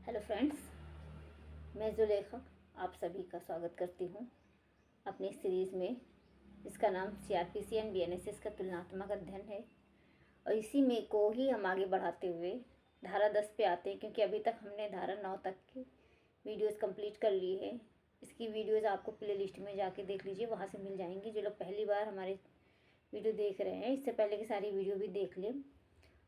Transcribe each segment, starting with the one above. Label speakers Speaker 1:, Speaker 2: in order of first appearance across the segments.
Speaker 1: Hello friends, मैं जुलेखा आप सभी का स्वागत करती हूँ अपनी सीरीज़ में, जिसका नाम सीआरपीसी एंड बीएनएसएस का तुलनात्मक अध्ययन है। और इसी में को ही हम आगे बढ़ाते हुए धारा 10 पे आते हैं, क्योंकि अभी तक हमने धारा 9 तक की वीडियोस कंप्लीट कर ली है। इसकी वीडियोस आपको प्ले लिस्ट में जाके देख लीजिए, वहाँ से मिल जाएंगी। जो लोग पहली बार हमारे वीडियो देख रहे हैं, इससे पहले की सारी वीडियो भी देख लें।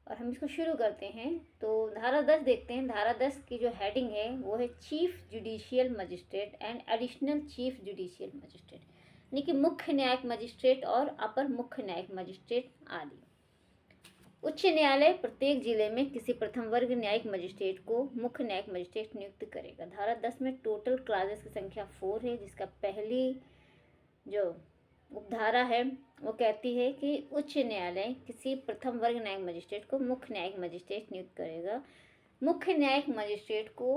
Speaker 1: और हम इसको शुरू करते हैं। तो धारा 10 देखते हैं। धारा 10 की जो हेडिंग है वो है chief judicial magistrate and additional chief judicial magistrate, यानी कि मुख्य न्यायिक मजिस्ट्रेट और अपर मुख्य न्यायिक मजिस्ट्रेट आदि। उच्च न्यायालय प्रत्येक जिले में किसी प्रथम वर्ग न्यायिक मजिस्ट्रेट को मुख्य न्यायिक मजिस्ट्रेट नियुक्त करेगा। धारा 10 में टोटल क्लासेस की संख्या 4 है, जिसका पहली जो उपधारा है वो कहती है कि उच्च न्यायालय किसी प्रथम वर्ग न्यायिक मजिस्ट्रेट को मुख्य न्यायिक मजिस्ट्रेट नियुक्त करेगा। मुख्य न्यायिक मजिस्ट्रेट को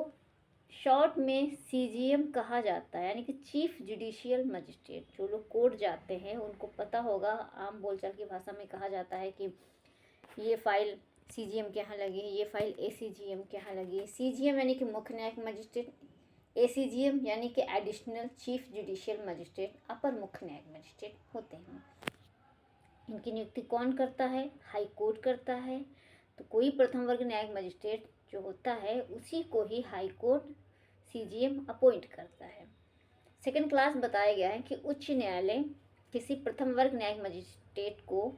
Speaker 1: शॉर्ट में सीजीएम कहा जाता है, यानी कि चीफ जुडिशियल मजिस्ट्रेट। जो लोग कोर्ट जाते हैं उनको पता होगा, आम बोलचाल की भाषा में कहा जाता है कि ये फाइल सीजीएम के यहाँ लगी है, ये फाइल एसीजीएम के यहाँ लगी है। सीजीएम यानी कि मुख्य न्यायिक मजिस्ट्रेट, एसीजीएम यानी कि एडिशनल चीफ जुडिशियल मजिस्ट्रेट, अपर मुख्य न्यायिक मजिस्ट्रेट होते हैं। इनकी नियुक्ति कौन करता है? हाई कोर्ट करता है। तो कोई प्रथम वर्ग न्यायिक मजिस्ट्रेट जो होता है उसी को ही हाई कोर्ट सीजीएम अपॉइंट करता है। सेकंड क्लास बताया गया है कि उच्च न्यायालय किसी प्रथम वर्ग न्यायिक मजिस्ट्रेट को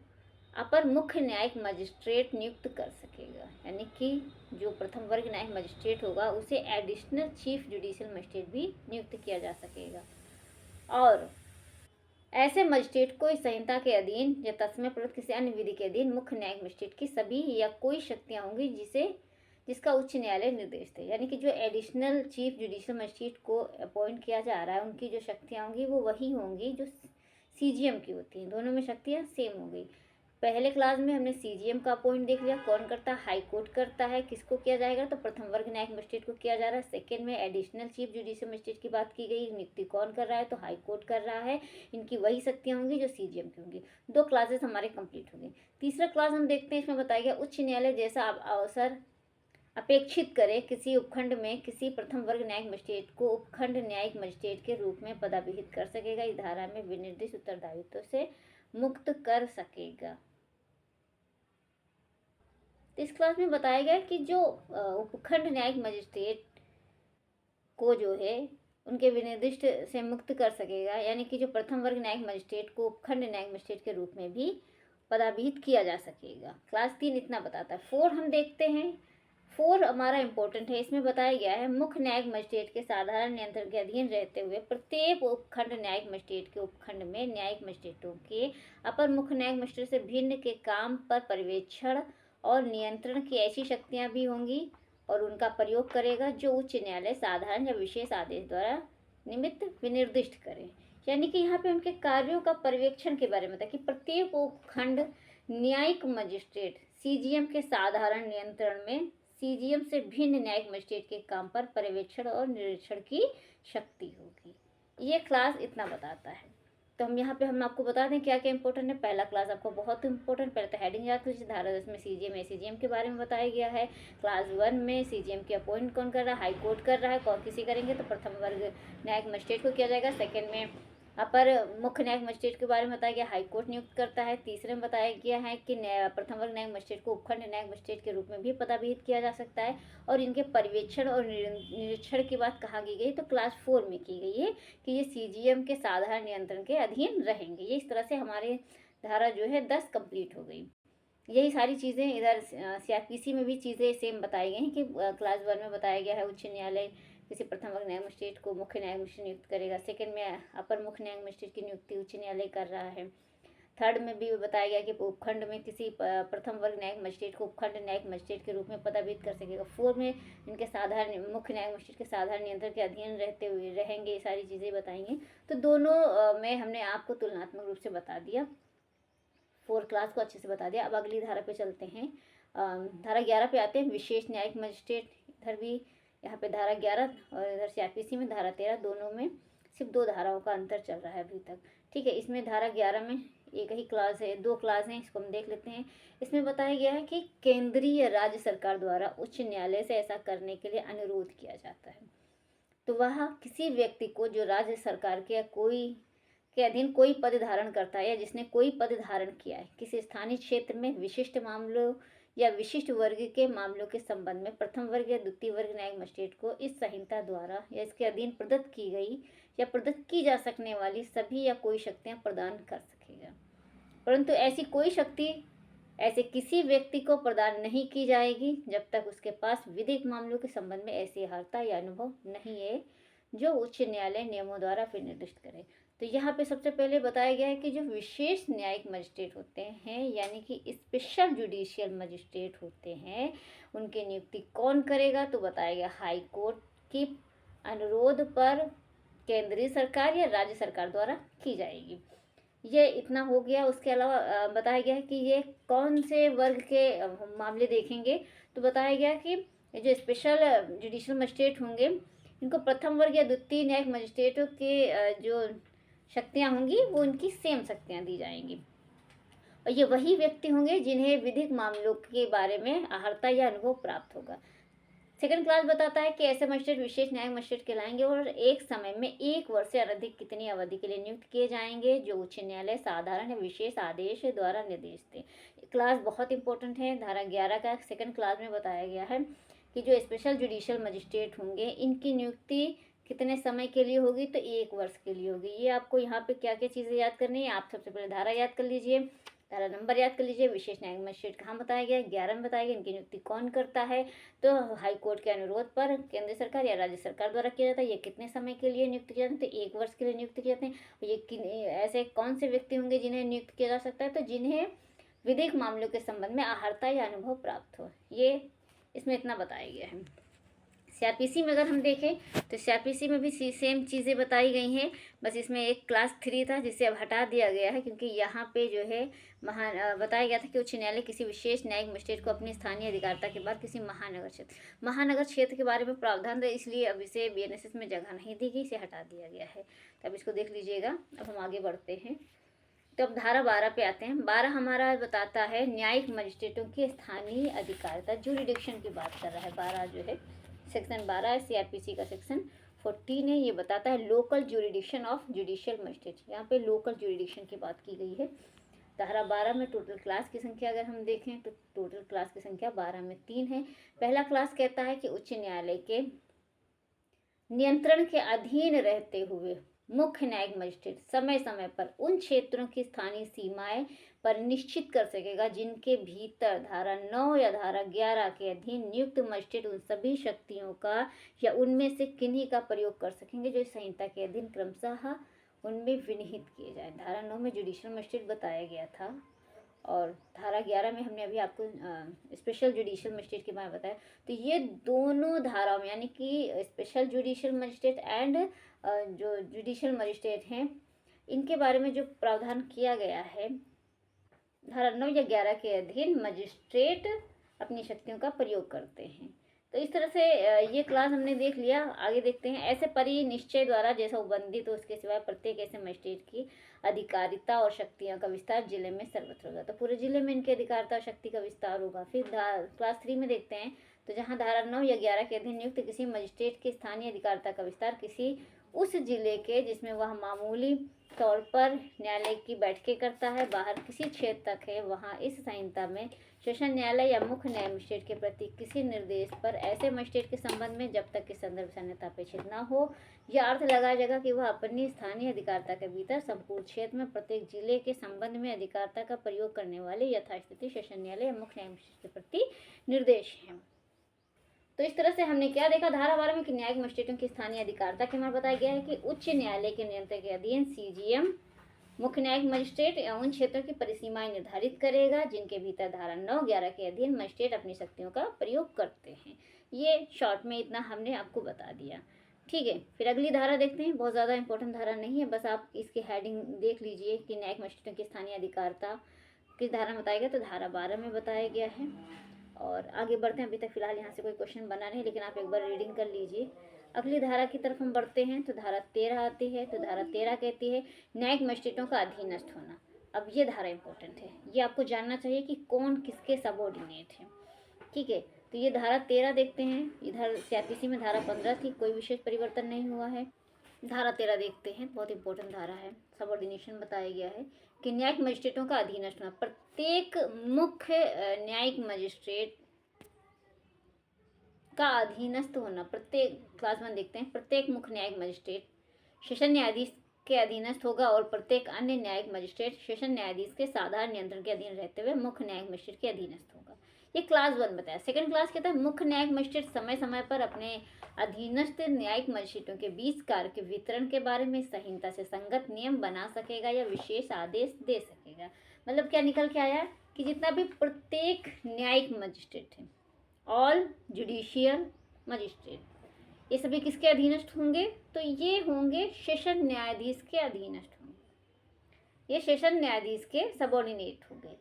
Speaker 1: अपर मुख्य न्यायिक मजिस्ट्रेट नियुक्त कर सकेगा, यानी कि जो प्रथम वर्ग न्यायिक मजिस्ट्रेट होगा उसे एडिशनल चीफ जुडिशियल मजिस्ट्रेट भी नियुक्त किया जा सकेगा। और ऐसे मजिस्ट्रेट को इस संहिता के अधीन या तस्में प्रदत्त किसी अन्य विधि के अधीन मुख्य न्यायिक मजिस्ट्रेट की सभी या कोई शक्तियाँ होंगी जिसका उच्च न्यायालय निर्देश दे। यानी कि जो एडिशनल चीफ जुडिशियल मजिस्ट्रेट को अपॉइंट किया जा रहा है उनकी जो शक्तियाँ होंगी वो वही होंगी जो सीजीएम की होती हैं। दोनों में शक्तियाँ सेम हो गई। पहले क्लास में हमने सीजीएम का पॉइंट देख लिया, कौन करता है? हाई कोर्ट करता है। किसको किया जाएगा? तो प्रथम वर्ग न्यायिक मजिस्ट्रेट को किया जा रहा है। सेकंड में एडिशनल चीफ जुडिशियल मजिस्ट्रेट की बात की गई, नियुक्ति कौन कर रहा है? तो हाई कोर्ट कर रहा है। इनकी वही शक्तियाँ होंगी जो सीजीएम की होंगी। 2 क्लासेस हमारे कंप्लीट हो गई। तीसरा क्लास हम देखते हैं, इसमें बताया गया उच्च न्यायालय जैसा अवसर अपेक्षित करे किसी उपखंड में किसी प्रथम वर्ग न्यायिक मजिस्ट्रेट को उपखंड न्यायिक मजिस्ट्रेट के रूप में पदाभिहित कर सकेगा। इस धारा में विनिर्दिष्ट उत्तरदायित्व से मुक्त कर सकेगा। तो इस क्लास में बताया गया कि जो उपखंड न्यायिक मजिस्ट्रेट को जो है उनके विनिर्दिष्ट से मुक्त कर सकेगा, यानी कि जो प्रथम वर्ग न्यायिक मजिस्ट्रेट को उपखंड न्यायिक मजिस्ट्रेट के रूप में भी पदाभिहित किया जा सकेगा। क्लास 3 इतना बताता है। 4 हम देखते हैं। 4 हमारा इंपॉर्टेंट है। इसमें बताया गया है मुख्य न्यायिक मजिस्ट्रेट के साधारण नियंत्रण के अधीन रहते हुए प्रत्येक उपखंड न्यायिक मजिस्ट्रेट के उपखंड में न्यायिक मजिस्ट्रेटों के अपर मुख्य न्यायिक मजिस्ट्रेट से भिन्न के काम पर पर्यवेक्षण और नियंत्रण की ऐसी शक्तियां भी होंगी और उनका प्रयोग करेगा जो उच्च न्यायालय साधारण या विशेष आदेश द्वारा निमित्त विनिर्दिष्ट करे। यानी कि यहाँ पे उनके कार्यों का पर्यवेक्षण के बारे में था कि प्रत्येक उपखंड न्यायिक मजिस्ट्रेट सीजीएम के साधारण नियंत्रण में सीजीएम से भिन्न न्यायिक मजिस्ट्रेट के काम पर पर्यवेक्षण और निरीक्षण की शक्ति होगी। ये क्लास इतना बताता है। तो हम आपको बता दें क्या क्या इंपॉर्टेंट है। पहला क्लास आपको बहुत इंपॉर्टेंट, पहले तो हेडिंग याद कीजिए। धारा 10 में सीजीएम एसीजीएम के बारे में बताया गया है। क्लास 1 में सीजीएम के अपॉइंट कौन कर रहा है? हाई कोर्ट कर रहा है। कौन किसी करेंगे? तो प्रथम वर्ग न्यायिक मजिस्ट्रेट को किया जाएगा। सेकंड में अपर मुख्य न्यायिक मजिस्ट्रेट के बारे में बताया गया, हाई कोर्ट नियुक्त करता है। तीसरे में बताया गया है कि प्रथम वर्ग न्यायिक मजिस्ट्रेट को उपखंड न्यायिक मजिस्ट्रेट के रूप में भी पदाभिहित किया जा सकता है और इनके पर्यवेक्षण और निरीक्षण की बात कहा गई तो क्लास 4 में की गई है कि ये सीजीएम के साधारण नियंत्रण के अधीन रहेंगे। ये इस तरह से हमारे धारा जो है 10 कंप्लीट हो गई। यही सारी चीज़ें इधर सीआरपीसी में भी चीज़ें सेम बताई गई हैं कि क्लास 1 में बताया गया है उच्च न्यायालय किसी प्रथम वर्ग न्यायिक मजिस्ट्रेट को मुख्य न्यायिक मजिस्ट्रेट नियुक्त करेगा। सेकंड में अपर मुख्य न्यायिक मजिस्ट्रेट की नियुक्ति उच्च न्यायालय कर रहा है। थर्ड में भी बताया गया कि उपखंड में किसी प्रथम वर्ग न्यायिक मजिस्ट्रेट को उपखंड न्यायिक मजिस्ट्रेट के रूप में पदाभिहित कर सकेगा। 4 में इनके साधारण मुख्य न्यायिक मजिस्ट्रेट के साधारण नियंत्रण के अधीन रहते हुए रहेंगे। ये सारी चीज़ें बताएंगे। तो दोनों में हमने आपको तुलनात्मक रूप से बता दिया। 4 क्लास को अच्छे से बता दिया। अब अगली धारा पे चलते हैं। धारा 11 पे आते हैं, विशेष न्यायिक मजिस्ट्रेट। इधर भी यहाँ पे धारा 11 और इधर सीआरपीसी में धारा 13, दोनों में सिर्फ 2 धाराओं का अंतर चल रहा है अभी तक। ठीक है, इसमें धारा 11 में एक ही क्लास है, 2 क्लास हैं, इसको हम देख लेते हैं। इसमें बताया गया है कि केंद्रीय या राज्य सरकार द्वारा उच्च न्यायालय से ऐसा करने के लिए अनुरोध किया जाता है। तो वह किसी व्यक्ति को जो राज्य सरकार के या कोई के अधीन कोई पद धारण करता है या जिसने कोई पद धारण किया है, किसी स्थानीय क्षेत्र में विशिष्ट मामलों या विशिष्ट वर्ग के मामलों के संबंध में प्रथम वर्ग या द्वितीय वर्ग न्यायिक मजिस्ट्रेट को इस संहिता द्वारा या इसके अधीन प्रदत्त की गई या प्रदत्त की जा सकने वाली सभी या कोई शक्तियां प्रदान कर सकेगा। परंतु ऐसी कोई शक्ति ऐसे किसी व्यक्ति को प्रदान नहीं की जाएगी जब तक उसके पास विधिक मामलों के संबंध में ऐसी अर्हता या अनुभव नहीं है जो उच्च न्यायालय नियमों द्वारा फिर निर्दिष्ट करे। तो यहाँ पे सबसे पहले बताया गया है कि जो विशेष न्यायिक मजिस्ट्रेट होते हैं यानी कि स्पेशल जुडिशियल मजिस्ट्रेट होते हैं, उनकी नियुक्ति कौन करेगा? तो बताया गया हाई कोर्ट की अनुरोध पर केंद्रीय सरकार या राज्य सरकार द्वारा की जाएगी। ये इतना हो गया। उसके अलावा बताया गया है कि ये कौन से वर्ग के मामले देखेंगे। तो बताया गया कि जो स्पेशल जुडिशियल मजिस्ट्रेट होंगे इनको प्रथम वर्ग या द्वितीय न्यायिक मजिस्ट्रेटों के जो शक्तियाँ होंगी वो उनकी सेम शक्तियाँ दी जाएंगी और ये वही व्यक्ति होंगे जिन्हें विधिक मामलों के बारे में अर्हता या अनुभव प्राप्त होगा। सेकंड क्लास बताता है कि ऐसे मजिस्ट्रेट विशेष न्यायिक मजिस्ट्रेट कहलाएंगे और एक समय में 1 वर्ष से अधिक कितनी अवधि के लिए नियुक्त किए जाएंगे जो उच्च न्यायालय साधारण या विशेष आदेश द्वारा निर्देश दे। क्लास बहुत इंपॉर्टेंट है। धारा 11 का सेकंड क्लास में बताया गया है कि जो स्पेशल जुडिशियल मजिस्ट्रेट होंगे इनकी नियुक्ति कितने समय के लिए होगी? तो 1 वर्ष के लिए होगी। ये आपको यहाँ पे क्या क्या चीज़ें याद करनी है? आप सबसे पहले धारा याद कर लीजिए, धारा नंबर याद कर लीजिए, विशेष न्यायिक मजिस्ट्रेट कहाँ बताया गया है, 11 में बताया गया, इनकी नियुक्ति कौन करता है? तो हाई कोर्ट के अनुरोध पर केंद्र सरकार या राज्य सरकार द्वारा किया जाता है। ये कितने समय के लिए नियुक्त किया जाता है? तो 1 वर्ष के लिए नियुक्त किए जाते हैं। ये ऐसे कौन से व्यक्ति होंगे जिन्हें नियुक्त किया जा सकता है? तो जिन्हें विधिक मामलों के संबंध में अर्हता या अनुभव प्राप्त हो। ये इसमें इतना बताया गया है। सीआरपीसी में अगर हम देखें तो सीआरपीसी में भी सेम चीज़ें बताई गई हैं, बस इसमें एक क्लास 3 था जिसे अब हटा दिया गया है क्योंकि यहाँ पे जो है बताया गया था कि उच्च न्यायालय किसी विशेष न्यायिक मजिस्ट्रेट को अपनी स्थानीय अधिकारिता के बाद किसी महानगर क्षेत्र के बारे में प्रावधान था, इसलिए अब इसे बीएनएसएस में जगह नहीं दी गई, इसे हटा दिया गया है। तो अब इसको देख लीजिएगा। अब हम आगे बढ़ते हैं। तो अब धारा 12 पे आते हैं। 12 हमारा बताता है न्यायिक मजिस्ट्रेटों की स्थानीय अधिकारिता, जुरिडिक्शन की बात कर रहा है। 12 जो है सेक्शन 12 है, सीआरपीसी का सेक्शन 14 है। ये बताता है local jurisdiction of judicial magistrate. यहाँ पे लोकल जुरिडिक्शन की बात की गई है। धारा 12 में टोटल क्लास की संख्या अगर हम देखें तो टोटल क्लास की संख्या 12 में 3 है। पहला क्लास कहता है कि उच्च न्यायालय के नियंत्रण के अधीन रहते हुए मुख्य न्यायिक मजिस्ट्रेट समय समय पर उन क्षेत्रों की स्थानीय सीमाएं पर निश्चित कर सकेगा जिनके भीतर धारा 9 या धारा 11 के अधीन नियुक्त मजिस्ट्रेट उन सभी शक्तियों का या उनमें से किन्हीं का प्रयोग कर सकेंगे जो इस संहिता के अधीन क्रमशः उनमें विनिहित किए जाए। धारा 9 में जुडिशियल मजिस्ट्रेट बताया गया था और धारा 11 में हमने अभी आपको स्पेशल जुडिशियल मजिस्ट्रेट के बारे में बताया। तो ये दोनों धाराओं में यानी कि स्पेशल जुडिशियल मजिस्ट्रेट एंड जो जुडिशियल मजिस्ट्रेट हैं इनके बारे में जो प्रावधान किया गया है धारा 9 या 11 के अधीन मजिस्ट्रेट अपनी शक्तियों का प्रयोग करते हैं। तो इस तरह से ये क्लास हमने देख लिया। आगे देखते हैं। ऐसे परिनिश्चय द्वारा जैसा उबंधित हो उसके सिवाय प्रत्येक ऐसे मजिस्ट्रेट की अधिकारिता और शक्तियों का विस्तार जिले में सर्वत्र होगा। तो पूरे जिले में इनकी अधिकारिता और शक्ति का विस्तार होगा। फिर क्लास 3 में देखते हैं। तो जहाँ धारा 9 या 11 के अधीन नियुक्त किसी मजिस्ट्रेट की स्थानीय अधिकारिता का विस्तार किसी उस जिले के जिसमें वह मामूली तौर पर न्यायालय की बैठकें करता है बाहर किसी क्षेत्र तक है, वहाँ इस संहिता में सेशन न्यायालय या मुख्य न्याय मजिस्ट्रेट के प्रति किसी निर्देश पर ऐसे मजिस्ट्रेट के संबंध में जब तक कि संदर्भ से अन्यथा अपेक्षित न हो यह अर्थ लगाया जाएगा कि वह अपनी स्थानीय अधिकारिता के भीतर संपूर्ण क्षेत्र में प्रत्येक जिले के संबंध में अधिकारिता का प्रयोग करने वाले यथास्थिति सेशन न्यायालय या मुख्य न्याय मजिस्ट्रेट के प्रति निर्देश है। तो इस तरह से हमने क्या देखा धारा 12 में कि न्यायिक मजिस्ट्रेटों की स्थानीय अधिकारिता के बारे में बताया गया है कि उच्च न्यायालय के नियंत्रण के अधीन सीजीएम मुख्य न्यायिक मजिस्ट्रेट उन क्षेत्रों की परिसीमाएं निर्धारित करेगा जिनके भीतर धारा 9-11 के अधीन मजिस्ट्रेट अपनी शक्तियों का प्रयोग करते हैं। ये शॉर्ट में इतना हमने आपको बता दिया। ठीक है, फिर अगली धारा देखते हैं। बहुत ज़्यादा इंपॉर्टेंट धारा नहीं है, बस आप इसकी हेडिंग देख लीजिए कि न्यायिक मजिस्ट्रेटों की स्थानीय अधिकारिता किस धारा में बताया गया। तो धारा 12 में बताया गया है। और आगे बढ़ते हैं। अभी तक फिलहाल यहाँ से कोई क्वेश्चन बना नहीं, लेकिन आप एक बार रीडिंग कर लीजिए। अगली धारा की तरफ हम बढ़ते हैं। तो धारा 13 आती है। तो धारा 13 कहती है न्यायिक मजिस्ट्रेटों का अधीनस्थ होना। अब ये धारा इंपॉर्टेंट है, ये आपको जानना चाहिए कि कौन किसके सबऑर्डिनेट है। ठीक है, तो ये धारा 13 देखते हैं। इधर सीआरपीसी में धारा 15 थी, कोई विशेष परिवर्तन नहीं हुआ है। धारा 13 देखते हैं, बहुत इंपॉर्टेंट धारा है। सबऑर्डिनेशन बताया गया है कि न्यायिक मजिस्ट्रेटों का अधीनस्थ होना, प्रत्येक मुख्य न्यायिक मजिस्ट्रेट का अधीनस्थ होना। प्रत्येक, क्लास 1 देखते हैं, प्रत्येक मुख्य न्यायिक मजिस्ट्रेट सेशन न्यायाधीश के अधीनस्थ होगा और प्रत्येक अन्य न्यायिक मजिस्ट्रेट सेशन न्यायाधीश के साधारण नियंत्रण के अधीन रहते हुए मुख्य न्यायिक मजिस्ट्रेट के अधीनस्थ होगा। ये क्लास 1 बताया। सेकंड क्लास कहता है मुख्य न्यायिक मजिस्ट्रेट समय समय पर अपने अधीनस्थ न्यायिक मजिस्ट्रेटों के बीच कार्य के वितरण के बारे में संहिता से संगत नियम बना सकेगा या विशेष आदेश दे सकेगा। मतलब क्या निकल के आया कि जितना भी प्रत्येक न्यायिक मजिस्ट्रेट है, ऑल जुडिशियल मजिस्ट्रेट, ये सभी किसके अधीनस्थ होंगे? तो ये होंगे सेशन न्यायाधीश के अधीनस्थ होंगे, ये सेशन न्यायाधीश के सबऑर्डिनेट होंगे।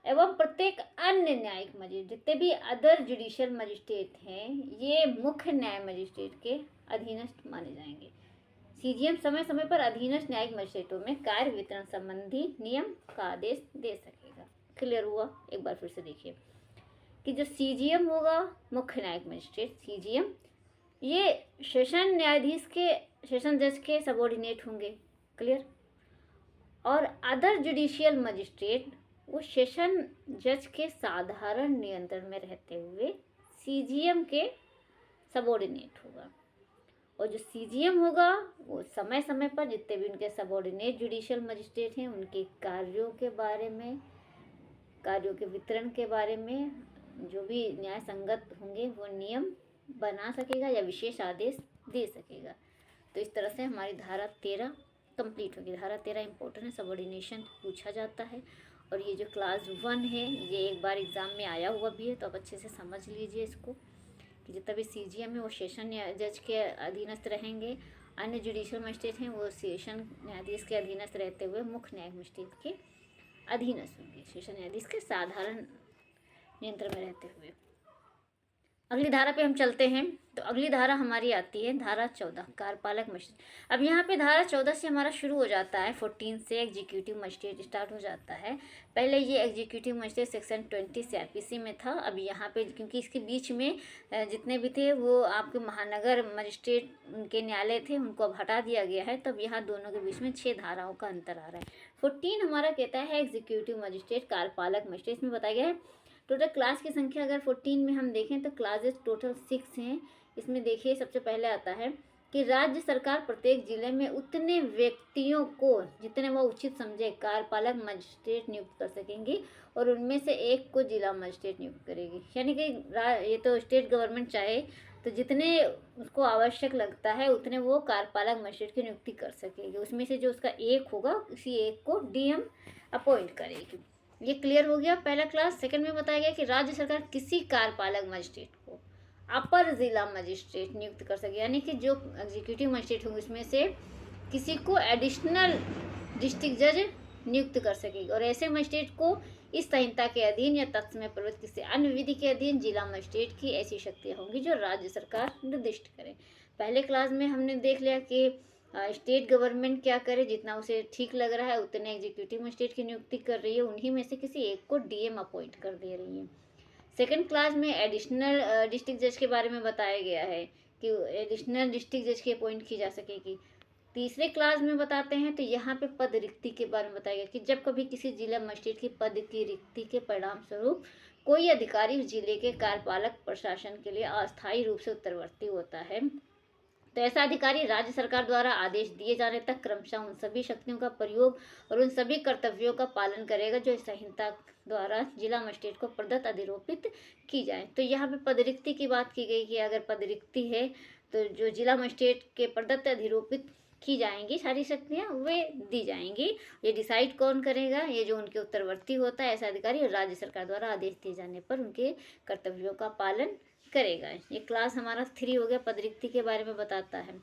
Speaker 1: एवं प्रत्येक अन्य न्यायिक मजिस्ट्रेट, जितने भी अदर जुडिशियल मजिस्ट्रेट हैं, ये मुख्य न्याय मजिस्ट्रेट के अधीनस्थ माने जाएंगे। सीजीएम समय समय पर अधीनस्थ न्यायिक मजिस्ट्रेटों में कार्य वितरण संबंधी नियम का आदेश दे सकेगा। क्लियर हुआ? एक बार फिर से देखिए कि जो सीजीएम होगा, मुख्य न्यायिक मजिस्ट्रेट सीजीएम, ये सेशन न्यायाधीश के, सेशन जज के सबऑर्डिनेट होंगे। क्लियर? और अदर जुडिशियल मजिस्ट्रेट वो सेशन जज के साधारण नियंत्रण में रहते हुए सीजीएम के सबऑर्डिनेट होगा। और जो सीजीएम होगा वो समय समय पर जितने भी उनके सबऑर्डिनेट जुडिशियल मजिस्ट्रेट हैं उनके कार्यों के बारे में, कार्यों के वितरण के बारे में जो भी न्याय संगत होंगे वो नियम बना सकेगा या विशेष आदेश दे सकेगा। तो इस तरह से हमारी धारा 13 कंप्लीट होगी। धारा 13 इंपॉर्टेंट है, सबऑर्डिनेशन पूछा जाता है। और ये जो क्लास 1 है ये एक बार एग्ज़ाम में आया हुआ भी है, तो आप अच्छे से समझ लीजिए इसको कि जितना भी सीजीएम है वो सेशन जज के अधीनस्थ रहेंगे, अन्य जुडिशियल मजिस्ट्रेट हैं वो सेशन न्यायाधीश के अधीनस्थ रहते हुए मुख्य न्यायिक मजिस्ट्रेट के अधीनस्थ होंगे, सेशन न्यायाधीश के साधारण नियंत्रण में रहते हुए। अगली धारा पे हम चलते हैं। तो अगली धारा हमारी आती है धारा 14, कार्यपालक मजिस्ट्रेट। अब यहाँ पे धारा 14 से हमारा शुरू हो जाता है, 14 से एग्जीक्यूटिव मजिस्ट्रेट स्टार्ट हो जाता है। पहले ये एग्जीक्यूटिव मजिस्ट्रेट सेक्शन 20 सीआरपीसी में था। अब यहाँ पे क्योंकि इसके बीच में जितने भी थे वो आपके महानगर मजिस्ट्रेट उनके न्यायालय थे, उनको अब हटा दिया गया है। तब यहाँ दोनों के बीच में 6 धाराओं का अंतर आ रहा है। 14 हमारा कहता है एग्जीक्यूटिव मजिस्ट्रेट, कार्यपालक मजिस्ट्रेट। इसमें बताया गया है टोटल क्लास की संख्या अगर 14 में हम देखें तो क्लासेस टोटल 6 हैं। इसमें देखिए सबसे पहले आता है कि राज्य सरकार प्रत्येक जिले में उतने व्यक्तियों को जितने वो उचित समझे कार्यपालक मजिस्ट्रेट नियुक्त कर सकेंगी और उनमें से एक को जिला मजिस्ट्रेट नियुक्त करेगी। यानी कि ये तो स्टेट गवर्नमेंट चाहे तो जितने उसको आवश्यक लगता है उतने वो कार्यपालक मजिस्ट्रेट की नियुक्ति कर सकेगी। उसमें से जो उसका एक होगा उसी एक को डीएम अपॉइंट करेगी। ये क्लियर हो गया पहला क्लास। सेकंड में बताया गया कि राज्य सरकार किसी कार्यपालक मजिस्ट्रेट को अपर जिला मजिस्ट्रेट नियुक्त कर सके, यानी कि जो एग्जीक्यूटिव मजिस्ट्रेट होंगे उसमें से किसी को एडिशनल डिस्ट्रिक्ट जज नियुक्त कर सकेगी। और ऐसे मजिस्ट्रेट को इस संहिता के अधीन या तत्समय प्रवृत्त किसी अन्य विधि के अधीन जिला मजिस्ट्रेट की ऐसी शक्तियाँ होंगी जो राज्य सरकार निर्दिष्ट करे। पहले क्लास में हमने देख लिया कि स्टेट गवर्नमेंट क्या करे, जितना उसे ठीक लग रहा है उतने एग्जीक्यूटिव मजिस्ट्रेट की नियुक्ति कर रही है, उन्हीं में से किसी एक को डीएम अपॉइंट कर दे रही है। सेकंड क्लास में एडिशनल डिस्ट्रिक्ट जज के बारे में बताया गया है कि एडिशनल डिस्ट्रिक्ट जज की अपॉइंट की जा सकेगी। तीसरे क्लास में बताते हैं तो यहाँ पे पद रिक्ति के बारे में बताया गया कि जब कभी किसी जिला मजिस्ट्रेट की पद की रिक्ति के परिणाम स्वरूप कोई अधिकारी उस जिले के कार्यपालक प्रशासन के लिए अस्थायी रूप से उत्तरवर्ती होता है तो ऐसा अधिकारी राज्य सरकार द्वारा आदेश दिए जाने तक क्रमशः उन सभी शक्तियों का प्रयोग और उन सभी कर्तव्यों का पालन करेगा जो इस संहिता द्वारा जिला मजिस्ट्रेट को प्रदत्त अधिरोपित की जाए। तो यहाँ पे पदरिक्ति की बात की गई कि अगर पदरिक्ति है तो जो जिला मजिस्ट्रेट के प्रदत्त अधिरोपित की जाएंगी सारी शक्तियाँ वे दी जाएंगी। ये डिसाइड कौन करेगा? ये जो उनके उत्तरवर्ती होता है ऐसा अधिकारी, और राज्य सरकार द्वारा आदेश दिए जाने पर उनके कर्तव्यों का पालन करेगा। ये क्लास हमारा 3 हो गया, पदरिक्ति के बारे में बताता है।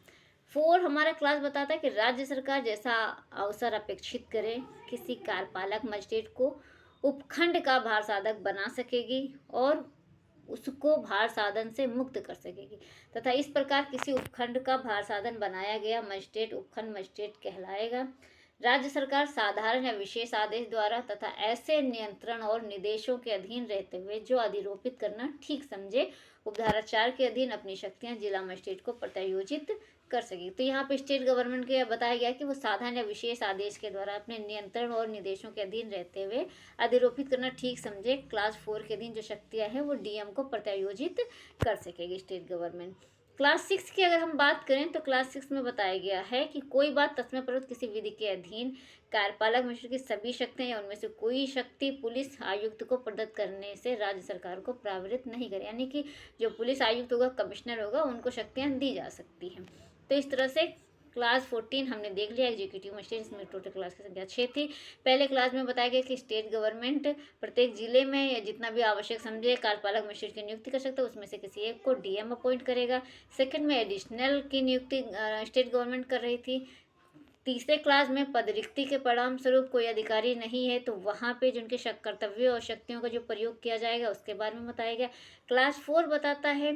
Speaker 1: 4 हमारा क्लास बताता है कि राज्य सरकार जैसा अवसर अपेक्षित करे किसी कार्यपालक मजिस्ट्रेट को उपखंड का भार साधक बना सकेगी और उसको भार साधन से मुक्त कर सकेगी तथा इस प्रकार किसी उपखंड का भार साधन बनाया गया मजिस्ट्रेट उपखंड मजिस्ट्रेट कहलाएगा। राज्य सरकार साधारण या विशेष आदेश द्वारा तथा ऐसे नियंत्रण और निर्देशों के अधीन रहते हुए जो अधिरोपित करना ठीक समझे उपधारा 4 के अधीन अपनी शक्तियां जिला मजिस्ट्रेट को प्रत्यायोजित कर सके। तो यहाँ पे स्टेट गवर्नमेंट के बताया गया कि वो साधारण या विशेष आदेश के द्वारा अपने नियंत्रण और निर्देशों के अधीन रहते हुए अधिरोपित करना ठीक समझे क्लास 4 के अधीन जो शक्तियां हैं वो डीएम को प्रत्यायोजित कर सकेगी स्टेट गवर्नमेंट। क्लास 6 की अगर हम बात करें तो क्लास 6 में बताया गया है कि कोई बात तस्मै प्रवृत्त किसी विधि के अधीन कार्यपालक मिश्र की सभी शक्तियां या उनमें से कोई शक्ति पुलिस आयुक्त को प्रदत्त करने से राज्य सरकार को प्रभावित नहीं करे, यानी कि जो पुलिस आयुक्त होगा, कमिश्नर होगा, उनको शक्तियां दी जा सकती हैं। तो इस तरह से क्लास 14 हमने देख लिया एग्जीक्यूटिव मजिस्ट्रेट, इसमें टोटल क्लास की संख्या 6 थी। पहले क्लास में बताया गया कि स्टेट गवर्नमेंट प्रत्येक जिले में या जितना भी आवश्यक समझे कार्यपालक मजिस्ट्रेट की नियुक्ति कर सकता है, उसमें से किसी एक को डीएम अपॉइंट करेगा। सेकंड में एडिशनल की नियुक्ति स्टेट गवर्नमेंट कर रही थी। तीसरे क्लास में पद रिक्ति के परिणाम स्वरूप कोई अधिकारी नहीं है तो वहाँ पे जिनके कर्तव्यों और शक्तियों का जो प्रयोग किया जाएगा उसके बारे में बताया गया। क्लास 4 बताता है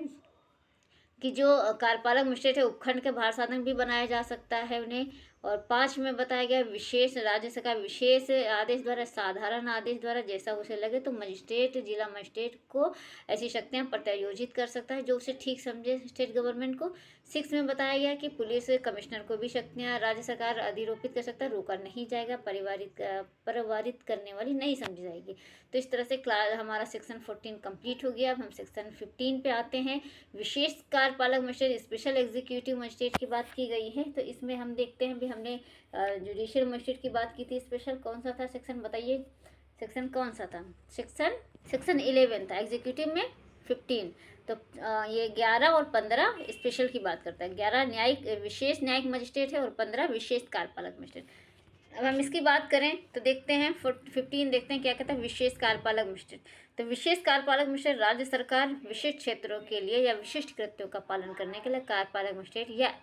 Speaker 1: कि जो कार्यपालक मजिस्ट्रेट है उपखंड के भार साधन भी बनाया जा सकता है उन्हें। और 5 में बताया गया विशेष राज्य सरकार विशेष आदेश द्वारा, साधारण आदेश द्वारा जैसा उसे लगे तो मजिस्ट्रेट जिला मजिस्ट्रेट को ऐसी शक्तियां प्रत्यायोजित कर सकता है जो उसे ठीक समझे स्टेट गवर्नमेंट को। 6 में बताया गया कि पुलिस कमिश्नर को भी शक्तियां राज्य सरकार अधिरोपित कर सकता है, रोका नहीं जाएगा, परिवारित करने वाली नहीं समझी जाएगी। तो इस तरह से क्लास हमारा सेक्शन 14 कंप्लीट हो गया। अब हम सेक्शन 15 पे आते हैं। विशेष कार्यपालक मजिस्ट्रेट स्पेशल एग्जीक्यूटिव मजिस्ट्रेट की बात की गई है। तो इसमें हम देखते हैं भी हमने जुडिशियल मजिस्ट्रेट की बात की थी। स्पेशल कौन सा था सेक्शन बताइए, सेक्शन कौन सा था? सेक्शन 11 था, एग्जीक्यूटिव में 15। तो ये 11 और 15 स्पेशल की बात करता है। 11 न्यायिक विशेष न्यायिक मजिस्ट्रेट है और 15 विशेष कार्यपालक मजिस्ट्रेट। अब हम इसकी बात करें तो देखते हैं 15 देखते हैं क्या कहता है विशेष कार्यपालक मजिस्ट्रेट। तो विशेष कार्यपालक मजिस्ट्रेट राज्य सरकार विशिष्ट क्षेत्रों के लिए या विशिष्ट कृत्यों का पालन करने के लिए कार्यपालक मजिस्ट्रेट या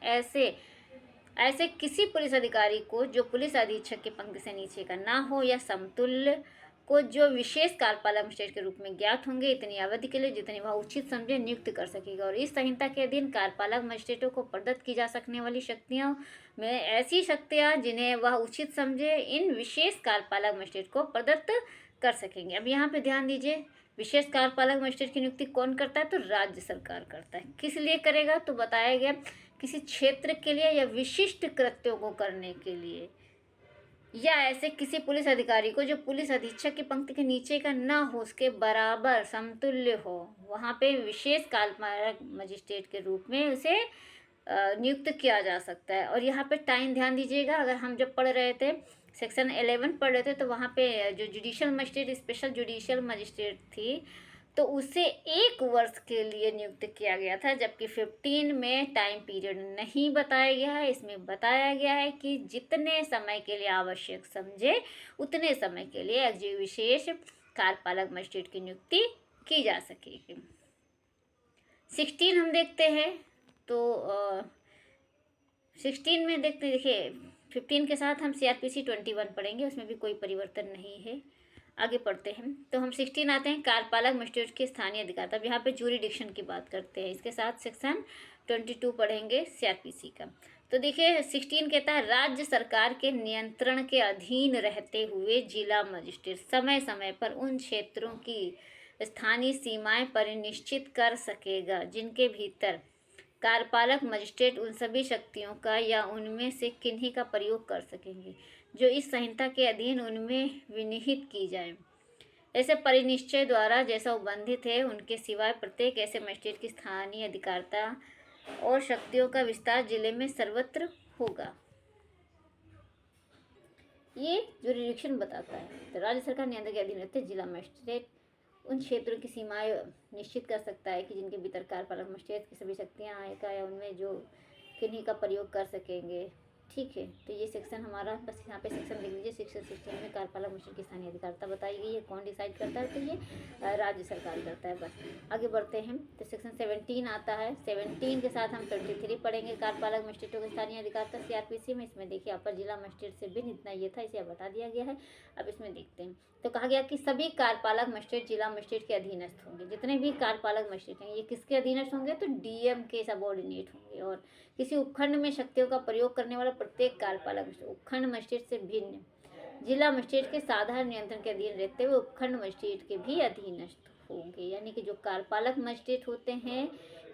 Speaker 1: ऐसे किसी पुलिस अधिकारी को जो पुलिस अधीक्षक की पंक्ति से नीचे का ना हो या समतुल्य को जो विशेष कार्यपालक मजिस्ट्रेट के रूप में ज्ञात होंगे इतनी अवधि के लिए जितनी वह उचित समझे नियुक्त कर सकेगा। और इस संहिता के अधीन कार्यपालक मजिस्ट्रेटों को प्रदत्त की जा सकने वाली शक्तियों में ऐसी शक्तियां जिन्हें वह उचित समझे इन विशेष कार्यपालक मजिस्ट्रेट को प्रदत्त कर सकेंगे। अब यहाँ पे ध्यान दीजिए, विशेष कार्यपालक मजिस्ट्रेट की नियुक्ति कौन करता है? तो राज्य सरकार करता है। किस लिए करेगा? तो बताया गया किसी क्षेत्र के लिए या विशिष्ट कृत्यों को करने के लिए, या ऐसे किसी पुलिस अधिकारी को जो पुलिस अधीक्षक की पंक्ति के नीचे का ना हो, उसके बराबर समतुल्य हो, वहाँ पे विशेष कार्यपालक मजिस्ट्रेट के रूप में उसे नियुक्त किया जा सकता है। और यहाँ पे टाइम ध्यान दीजिएगा, अगर हम जब पढ़ रहे थे सेक्शन 11 पढ़ रहे थे तो वहाँ पे जो judicial magistrate special judicial magistrate थी तो उसे 1 वर्ष के लिए नियुक्त किया गया था, जबकि 15 में टाइम पीरियड नहीं बताया गया है। इसमें बताया गया है कि जितने समय के लिए आवश्यक समझे उतने समय के लिए विशेष कार्यपालक मजिस्ट्रेट की नियुक्ति की जा सकेगी। 16 हम देखते हैं तो 16 में देखते देखिए 15 के साथ हम CRPC 21 पढ़ेंगे, उसमें भी कोई परिवर्तन नहीं है। आगे पढ़ते हैं तो हम 16 आते हैं कार्यपालक मजिस्ट्रेट के स्थानीय अधिकार। तब यहाँ पे जूरिडिक्शन की बात करते हैं, इसके साथ सेक्शन 22 पढ़ेंगे CRPC का। तो देखिए 16 कहता है राज्य सरकार के नियंत्रण के अधीन रहते हुए जिला मजिस्ट्रेट समय समय पर उन क्षेत्रों की स्थानीय सीमाएं परिनिश्चित कर सकेगा जिनके भीतर कार्यपालक मजिस्ट्रेट उन सभी शक्तियों का या उनमें से किन्हीं का प्रयोग कर सकेंगे जो इस संहिता के अधीन उनमें विनिहित की जाए। ऐसे परिनिश्चय द्वारा जैसा उबंधित है उनके सिवाय प्रत्येक ऐसे मजिस्ट्रेट की स्थानीय अधिकारता और शक्तियों का विस्तार जिले में सर्वत्र होगा। ये जुरिडिक्शन बताता है। तो राज्य सरकार नियंत्रण के अधीन रहते जिला मजिस्ट्रेट उन क्षेत्रों की सीमाएं निश्चित कर सकता है कि जिनके भीतर कार्यपालक मजिस्ट्रेट की सभी शक्तियां आएगा या उनमें जो किन्हीं का प्रयोग कर सकेंगे। ठीक है, तो ये सेक्शन हमारा बस यहाँ पे सेक्शन लिख लीजिए। सेक्शन 16 में कार्यपालक मजिस्ट्रेट की स्थानीय अधिकारता बताई गई है, कौन डिसाइड करता है? तो ये राज्य सरकार करता है। बस आगे बढ़ते हैं तो सेक्शन 17 आता है। 17 के साथ हम 23 पढ़ेंगे कार्यपालक मजिस्ट्रेटों की स्थानीय अधिकारता CRPC में। इसमें देखिए अपर जिला मजिस्ट्रेट से भिन्न इतना ये था, इसे अब बता दिया गया है। अब इसमें देखते हैं तो कहा गया कि सभी कार्यपालक मजिस्ट्रेट जिला मजिस्ट्रेट के अधीनस्थ होंगे। जितने भी कार्यपालक मजिस्ट्रेट हैं ये किसके अधीनस्थ होंगे? तो DM के सबऑर्डिनेट होंगे। और किसी उपखंड में शक्तियों का प्रयोग करने वाला प्रत्येक कार्यपालक मजिस्ट्रेट उपखंड मजिस्ट्रेट से भिन्न जिला मजिस्ट्रेट के साधारण नियंत्रण के अधीन रहते हुए उपखंड मजिस्ट्रेट के भी अधीनस्थ होंगे। यानी कि जो कार्यपालक मजिस्ट्रेट होते हैं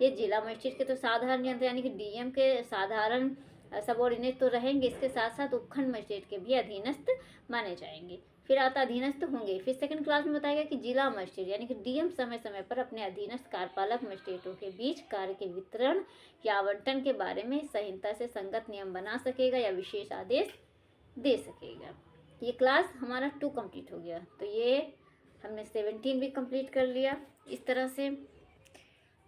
Speaker 1: ये जिला मजिस्ट्रेट के तो साधारण नियंत्रण यानी कि डीएम के साधारण सबऑर्डिनेट तो रहेंगे, इसके साथ साथ उपखंड मजिस्ट्रेट के भी अधीनस्थ माने जाएंगे। फिर आता अधीनस्थ होंगे। फिर सेकंड क्लास में बताया गया कि जिला मजिस्ट्रेट यानी कि डीएम समय समय पर अपने अधीनस्थ कार्यपालक मजिस्ट्रेटों के बीच कार्य के वितरण या आवंटन के बारे में संहिता से संगत नियम बना सकेगा या विशेष आदेश दे सकेगा। ये क्लास हमारा 2 कंप्लीट हो गया। तो ये हमने 17 भी कंप्लीट कर लिया इस तरह से।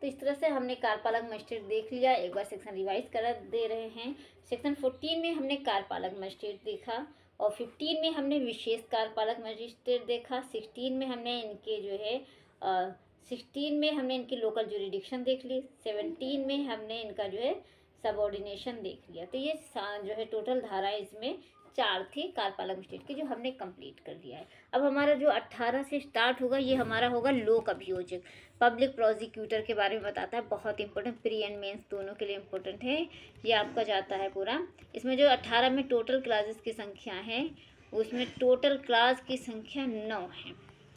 Speaker 1: तो इस तरह से हमने कार्यपालक मजिस्ट्रेट देख लिया। एक बार सेक्शन रिवाइज कर दे रहे हैं। सेक्शन 14 में हमने कार्यपालक मजिस्ट्रेट देखा और 15 में हमने विशेष कार्यपालक मजिस्ट्रेट देखा। 16 में हमने इनके जो है 16 में हमने इनकी लोकल जुरिडिक्शन देख ली। 17 में हमने इनका जो है सबऑर्डिनेशन देख लिया। तो ये जो है टोटल धाराएं इसमें 4 थी कार्यपालक मजिस्ट्रेट की, जो हमने कंप्लीट कर लिया है। अब हमारा जो 18 से स्टार्ट होगा ये हमारा होगा लोक अभियोजक। पब्लिक प्रोसिक्यूटर के बारे में बताता है, बहुत इंपॉर्टेंट, प्री एंड मेंस दोनों के लिए इंपॉर्टेंट है। ये आपका जाता है पूरा। इसमें जो 18 में टोटल क्लासेस की संख्या है उसमें टोटल क्लास की संख्या 9 है।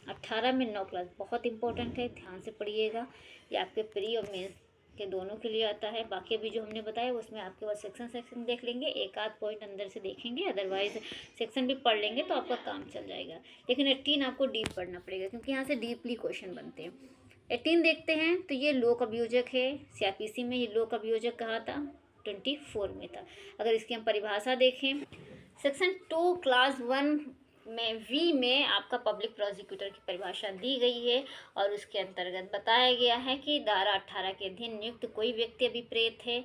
Speaker 1: 18 में 9 क्लास बहुत इंपॉर्टेंट है, ध्यान से पढ़िएगा। ये आपके प्री और मेंस के दोनों के लिए आता है। बाकी अभी जो हमने बताया उसमें आपके पास सेक्शन देख लेंगे, एक आध पॉइंट अंदर से देखेंगे, अदरवाइज सेक्शन भी पढ़ लेंगे तो आपका काम चल जाएगा। लेकिन 18 आपको डीप पढ़ना पड़ेगा क्योंकि यहाँ से डीपली क्वेश्चन बनते हैं। 18 देखते हैं तो ये लोक अभियोजक है। सीआरपीसी में ये लोक अभियोजक कहाँ था? 24 में था। अगर इसकी हम परिभाषा देखें, सेक्शन 2 क्लास 1 में वी में आपका पब्लिक प्रोसिक्यूटर की परिभाषा दी गई है और उसके अंतर्गत बताया गया है कि धारा 18 के अधीन नियुक्त कोई व्यक्ति अभिप्रेत है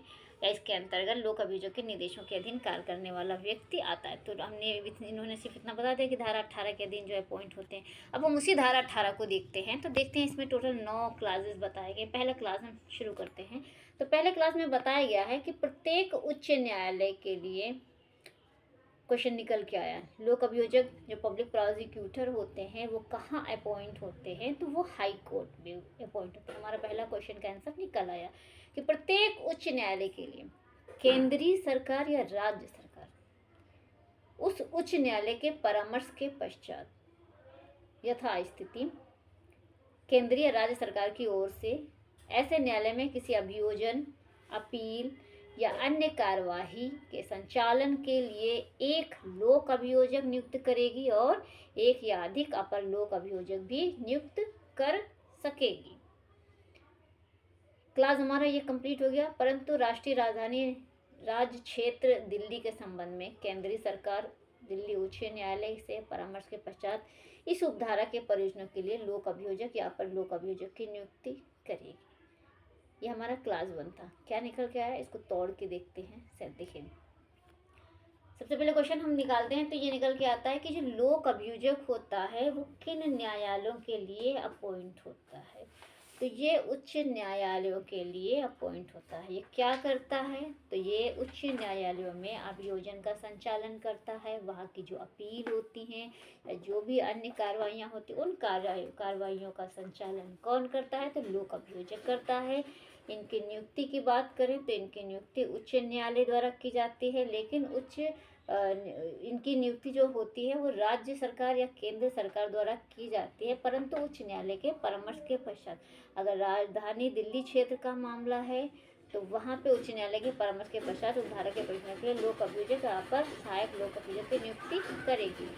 Speaker 1: या इसके अंतर्गत लोक अभियोजक के निर्देशों के अधीन कार्य करने वाला व्यक्ति आता है। तो हमने इन्होंने सिर्फ इतना बता दिया कि धारा 18 के अधीन जो है अपॉइंट होते हैं। अब हम उसी धारा 18 को देखते हैं। तो देखते हैं इसमें टोटल 9 क्लासेस बताए गए। पहला क्लास हम शुरू करते हैं। तो पहले क्लास में बताया गया है कि प्रत्येक उच्च न्यायालय के लिए क्वेश्चन निकल के आया, लोक अभियोजक जो पब्लिक प्रोसिक्यूटर होते हैं वो कहाँ अपॉइंट होते हैं? तो वो हाई कोर्ट में अपॉइंट होते हैं। हमारा पहला क्वेश्चन का आंसर निकल आया कि प्रत्येक उच्च न्यायालय के लिए केंद्रीय सरकार या राज्य सरकार उस उच्च न्यायालय के परामर्श के पश्चात यथा स्थिति केंद्रीय राज्य सरकार की ओर से ऐसे न्यायालय में किसी अभियोजन, अपील या अन्य कार्यवाही के संचालन के लिए एक लोक अभियोजक नियुक्त करेगी और एक या अधिक अपर लोक अभियोजक भी नियुक्त कर सकेगी। क्लास हमारा ये कंप्लीट हो गया। परंतु राष्ट्रीय राजधानी राज्य क्षेत्र दिल्ली के संबंध में केंद्रीय सरकार दिल्ली उच्च न्यायालय से परामर्श के पश्चात इस उपधारा के प्रयोजनों के लिए लोक अभियोजक या अपर लोक अभियोजक की नियुक्ति करेगी। ये हमारा क्लास 1 था। क्या निकल के आया इसको तोड़ के देखते हैं। सर देखिए, सबसे पहले क्वेश्चन हम निकालते हैं तो ये निकल के आता है कि जो लोक अभियोजक होता है वो किन न्यायालयों के लिए अपॉइंट होता है? तो ये उच्च न्यायालयों के लिए अपॉइंट होता है। ये क्या करता है? तो ये उच्च न्यायालयों में अभियोजन का संचालन करता है। वहाँ की जो अपील होती हैं या जो भी अन्य कार्रवाइयाँ होती हैं उन कार्रवाइयों का संचालन कौन करता है? तो लोक अभियोजक करता है। इनकी नियुक्ति की बात करें तो इनकी नियुक्ति उच्च न्यायालय द्वारा की जाती है, लेकिन इनकी नियुक्ति जो होती है वो राज्य सरकार या केंद्र सरकार द्वारा की जाती है, परंतु उच्च न्यायालय के परामर्श के पश्चात। अगर राजधानी दिल्ली क्षेत्र का मामला है तो वहाँ पे उच्च न्यायालय के परामर्श के पश्चात उस धारा के प्रयोजन के लिए लोक अभियोजक अपर सहायक लोक अभियोजक की नियुक्ति करेगी।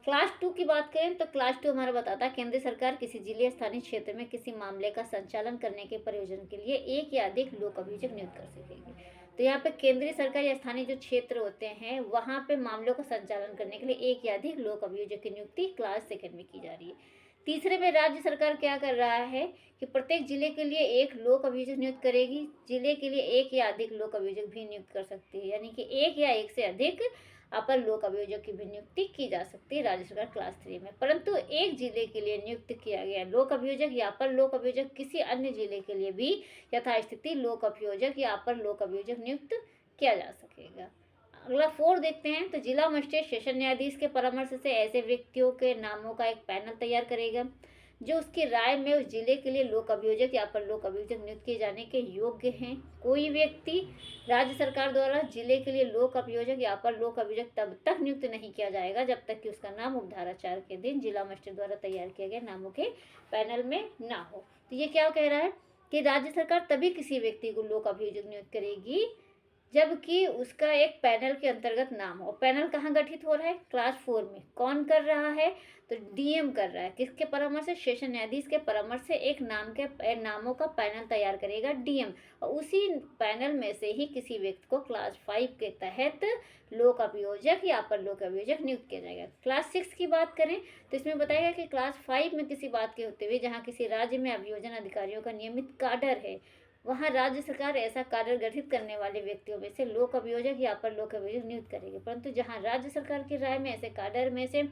Speaker 1: क्लास 2 की बात करें तो क्लास 2 हमारा बताता है केंद्रीय सरकार किसी जिले स्थानीय क्षेत्र में किसी मामले का संचालन करने के प्रयोजन के लिए एक या अधिक लोक अभियोजक नियुक्त कर सकेगी। तो यहाँ पे केंद्रीय सरकार या स्थानीय जो क्षेत्र होते हैं वहाँ पे मामलों का संचालन करने के लिए एक या अधिक लोक अभियोजक की नियुक्ति क्लास 2 में की जा रही है। तीसरे में राज्य सरकार क्या कर रहा है कि प्रत्येक जिले के लिए एक लोक अभियोजक नियुक्त करेगी। जिले के लिए एक या अधिक लोक अभियोजक भी नियुक्त कर सकती है, यानी कि एक या एक से अधिक अपर लोक अभियोजक की भी नियुक्ति की जा सकती है राज्य सरकार क्लास 3 में। परंतु एक जिले के लिए नियुक्त किया गया लोक अभियोजक या अपर लोक अभियोजक किसी अन्य जिले के लिए भी यथास्थिति लोक अभियोजक या अपर लोक अभियोजक नियुक्त किया जा सकेगा। अगला 4 देखते हैं तो जिला मजिस्ट्रेट सेशन न्यायाधीश के परामर्श से ऐसे व्यक्तियों के नामों का एक पैनल तैयार करेगा जो उसकी राय में उस जिले के लिए लोक अभियोजक या अपर लोक अभियोजक नियुक्त किए जाने के योग्य हैं। कोई व्यक्ति राज्य सरकार द्वारा जिले के लिए लोक अभियोजक या अपर लोक अभियोजक तब तक नियुक्त नहीं किया जाएगा जब तक कि उसका नाम उपधारा 4 के दिन जिला मजिस्ट्रेट द्वारा तैयार किए गए नामों के पैनल में ना हो। तो ये क्या कह रहा है कि राज्य सरकार तभी किसी व्यक्ति को लोक अभियोजक नियुक्त करेगी जबकि उसका एक पैनल के अंतर्गत नाम हो। पैनल कहाँ गठित हो रहा है? क्लास 4 में। कौन कर रहा है? तो डीएम कर रहा है। किसके परामर्श से? सेशन न्यायाधीश के परामर्श से एक नामों का पैनल तैयार करेगा डीएम, और उसी पैनल में से ही किसी व्यक्ति को क्लास 5 के तहत लोक अभियोजक या अपर लोक अभियोजक नियुक्त किया जाएगा। क्लास 6 की बात करें तो इसमें बताएगा कि क्लास 5 में किसी बात के होते हुए जहाँ किसी राज्य में अभियोजन अधिकारियों का नियमित काडर है, वहाँ राज्य सरकार ऐसा काडर गठित करने वाले व्यक्तियों में से लोक अभियोजक या अपर लोक अभियोजक नियुक्त करेगी। परंतु जहाँ राज्य सरकार की राय में ऐसे काडर में से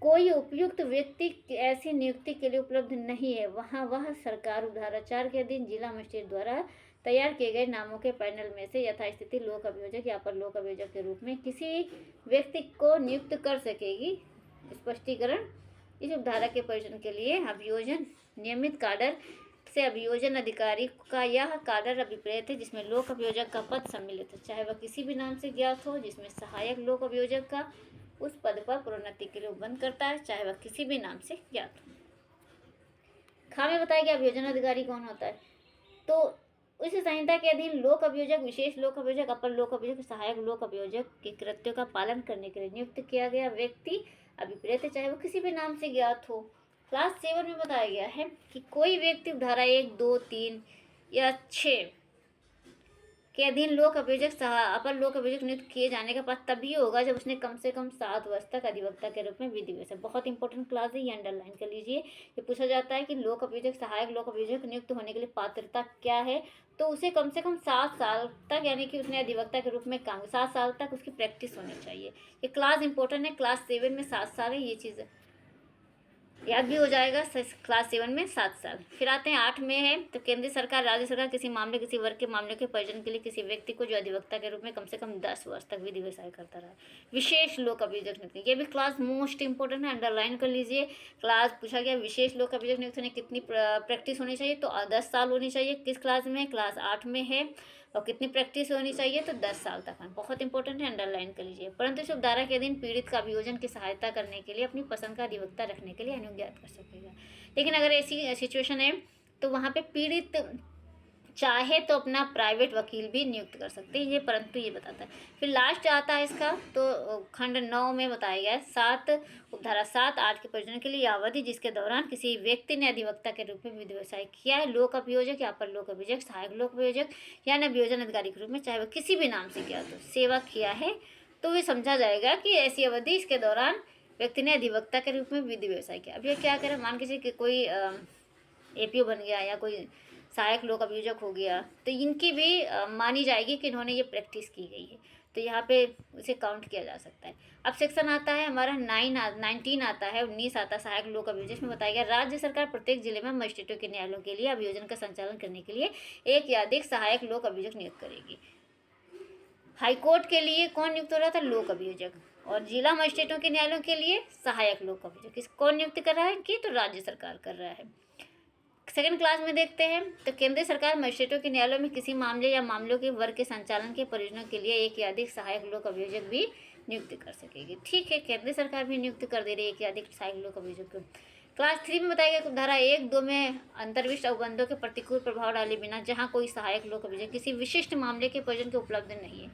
Speaker 1: कोई उपयुक्त व्यक्ति ऐसी नियुक्ति के लिए उपलब्ध नहीं है, वहाँ वह सरकार उपधारा 4 के अधीन जिला मजिस्ट्रेट द्वारा तैयार किए गए नामों के पैनल में से यथास्थिति लोक अभियोजक या अपर लोक अभियोजक के रूप में किसी व्यक्ति को नियुक्त कर सकेगी। स्पष्टीकरण: इस उपधारा के प्रयोजन के लिए अभियोजन नियमित काडर से अभियोजन अधिकारी का यह काडर अभिप्रेत है जिसमें लोक अभियोजक का पद सम्मिलित है, चाहे वह किसी भी नाम से ज्ञात हो, जिसमें सहायक लोक अभियोजक का उस पद पर प्रोन्नति के लिए उपबंध करता है, चाहे वह किसी भी नाम से ज्ञात हो। खा में बताया गया अभियोजन अधिकारी कौन होता है। तो इस संहिता के अधीन लोक अभियोजक, विशेष लोक अभियोजक, अपर लोक अभियोजक, सहायक लोक अभियोजक के कृत्यों का पालन करने के लिए नियुक्त किया गया व्यक्ति अभिप्रेत है, चाहे वह किसी भी नाम से ज्ञात हो। क्लास 7 में बताया गया है कि कोई व्यक्ति धारा 1, 2, 3 या 6 के अधीन लोक अभियोजक अपर लोक अभियोजक नियुक्त किए जाने का पात्र तभी होगा जब उसने कम से कम 7 वर्ष तक अधिवक्ता के रूप में विधि व्यवसाय। बहुत इंपॉर्टेंट क्लास है, ये अंडरलाइन कर लीजिए। ये पूछा जाता है कि लोक अभियोजक, सहायक लोक अभियोजक नियुक्त होने के लिए पात्रता क्या है, तो उसे कम से कम 7 साल तक, यानी कि उसने अधिवक्ता के रूप में काम 7 साल तक उसकी प्रैक्टिस होनी चाहिए। ये क्लास इंपॉर्टेंट है। क्लास 7 में 7 साल है, ये चीज़ याद भी हो जाएगा। क्लास 7 में 7 साल। फिर आते हैं 8 में है, तो केंद्र सरकार, राज्य सरकार किसी मामले, किसी वर्ग के मामले के प्रयोजन के लिए किसी व्यक्ति को जो अधिवक्ता के रूप में कम से कम 10 वर्ष तक विधि व्यवसाय करता रहा, विशेष लोक अभियोजक नियुक्त। ये भी क्लास मोस्ट इंपॉर्टेंट है, अंडरलाइन कर लीजिए। क्लास पूछा गया विशेष लोक अभियोजक नियुक्त होने कितनी प्रैक्टिस होनी चाहिए, तो 10 साल होनी चाहिए। किस क्लास में? क्लास 8 में है। और कितनी प्रैक्टिस होनी चाहिए, तो 10 साल तक है। बहुत इंपॉर्टेंट है, अंडरलाइन कर लीजिए। परंतु इस उपधारा के अधीन पीड़ित का अभियोजन की सहायता करने के लिए अपनी पसंद का अधिवक्ता रखने के लिए अनुज्ञात कर सकेगा। लेकिन अगर ऐसी सिचुएशन है तो वहाँ पे पीड़ित चाहे तो अपना प्राइवेट वकील भी नियुक्त कर सकते हैं, ये परंतु ये बताता है। फिर लास्ट आता है इसका, तो खंड 9 में बताया गया है उपधारा 7, 8 के प्रयोजन के लिए अवधि जिसके दौरान किसी व्यक्ति ने अधिवक्ता के रूप में विधि व्यवसाय किया है, लोक अभियोजक या अपर लोक अभियोजक, सहायक लोक अभियोजक या अभियोजन अधिकारी के रूप में, चाहे वह किसी भी नाम से किया, तो सेवा किया है, तो वे समझा जाएगा कि ऐसी अवधि इसके दौरान व्यक्ति ने अधिवक्ता के रूप में विधि व्यवसाय किया। अब ये क्या करें, मान कीजिए कोई एपीओ बन गया या कोई सहायक लोक अभियोजक हो गया, तो इनकी भी मानी जाएगी कि इन्होंने ये प्रैक्टिस की गई है, तो यहाँ पे उसे काउंट किया जा सकता है। अब सेक्शन आता है हमारा 19 आता है, 19 आता है सहायक लोक अभियोजक में बताया गया राज्य सरकार प्रत्येक जिले में मजिस्ट्रेटों के न्यायालयों के लिए अभियोजन का संचालन करने के लिए एक या अधिक सहायक लोक अभियोजक नियुक्त करेगी। हाईकोर्ट के लिए कौन नियुक्त हो रहा था? लोक अभियोजक। और जिला मजिस्ट्रेटों के न्यायालयों के लिए सहायक लोक अभियोजक। किस कौन नियुक्त कर रहा है कि? तो राज्य सरकार कर रहा है। सेकंड क्लास में देखते हैं, तो केंद्र सरकार मजिस्ट्रेटों के न्यायालयों में किसी मामले या मामलों के वर्ग के संचालन के प्रयोजनों के लिए एक या अधिक सहायक लोक अभियोजक भी नियुक्त कर सकेगी। ठीक है, केंद्र सरकार भी नियुक्त कर दे रही है एक या अधिक सहायक लोक अभियोजक को। क्लास 3 में बताया गया धारा 1, 2 में अंतर्विष्ट अनुबंधों के प्रतिकूल प्रभाव डाले बिना जहाँ कोई सहायक लोक अभियोजक किसी विशिष्ट मामले के प्रयोजन के उपलब्ध नहीं है,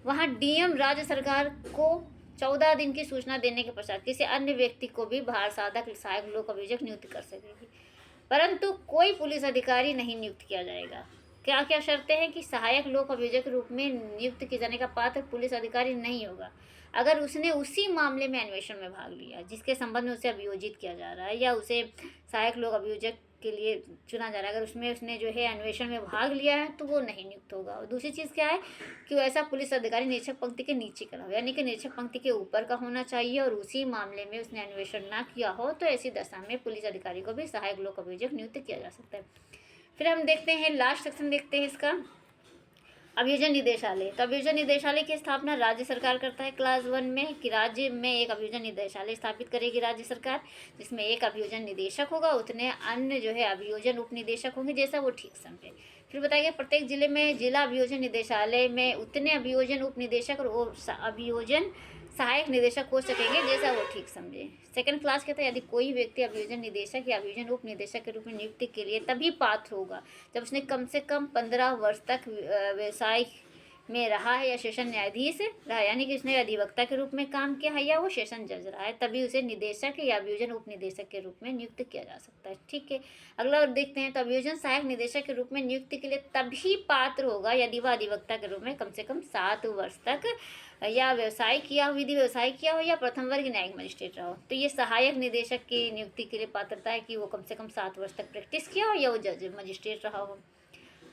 Speaker 1: वहाँ डीएम राज्य सरकार को 14 दिन की सूचना देने के पश्चात किसी अन्य व्यक्ति को भी भार साधक सहायक लोक अभियोजक नियुक्त कर सकेगी। परंतु कोई पुलिस अधिकारी नहीं नियुक्त किया जाएगा। क्या क्या शर्तें हैं कि सहायक लोक अभियोजक के रूप में नियुक्त किए जाने का पात्र पुलिस अधिकारी नहीं होगा अगर उसने उसी मामले में अन्वेषण में भाग लिया जिसके संबंध में उसे अभियोजित किया जा रहा है या उसे सहायक लोक अभियोजक के लिए चुना जा रहा है, अगर उसमें उसने जो है अन्वेषण में भाग लिया है तो वो नहीं नियुक्त होगा। और दूसरी चीज़ क्या है कि वो ऐसा पुलिस अधिकारी निरीक्षक पंक्ति के नीचे का हो, यानी कि निरीक्षक पंक्ति के ऊपर का होना चाहिए और उसी मामले में उसने अन्वेषण ना किया हो, तो ऐसी दशा में पुलिस अधिकारी को भी सहायक लोक अभियोजक नियुक्त किया जा सकता है। फिर हम देखते हैं लास्ट सेक्शन देखते हैं इसका, अभियोजन निदेशालय, तो अभियोजन निदेशालय की स्थापना राज्य सरकार करता है क्लास 1 में, कि राज्य में एक अभियोजन निदेशालय स्थापित करेगी राज्य सरकार, जिसमें एक अभियोजन निदेशक होगा, उतने अन्य जो है अभियोजन उप निदेशक होंगे, जैसा वो ठीक समझे। फिर बताया गया प्रत्येक जिले में जिला अभियोजन निदेशालय में उतने अभियोजन उप निदेशक और अभियोजन सहायक निदेशक हो सकेंगे, जैसा वो ठीक समझे। सेकंड क्लास कहता है यदि कोई व्यक्ति अभियोजन निदेशक या अभियोजन उप निदेशक के रूप में नियुक्ति के लिए तभी पात्र होगा जब उसने कम से कम 15 वर्ष तक व्यवसाय में रहा है या सेशन न्यायाधीश रहा, यानी कि उसने अधिवक्ता के रूप में काम किया है या वो सेशन जज रहा है, तभी उसे निदेशक या अभियोजन उप निदेशक के रूप में नियुक्त किया जा सकता है। ठीक है, अगला और देखते हैं। तो अभियोजन सहायक निदेशक के रूप में नियुक्ति के लिए तभी पात्र होगा यदि वह अधिवक्ता के रूप में कम से कम 7 वर्ष तक या व्यवसाय किया हो, विधि व्यवसाय किया हो, या प्रथम वर्ग न्यायिक मजिस्ट्रेट रहा हो। तो ये सहायक निदेशक की नियुक्ति के लिए पात्रता है कि वो कम से कम 7 वर्ष तक प्रैक्टिस किया हो या वो जज मजिस्ट्रेट रहा हो,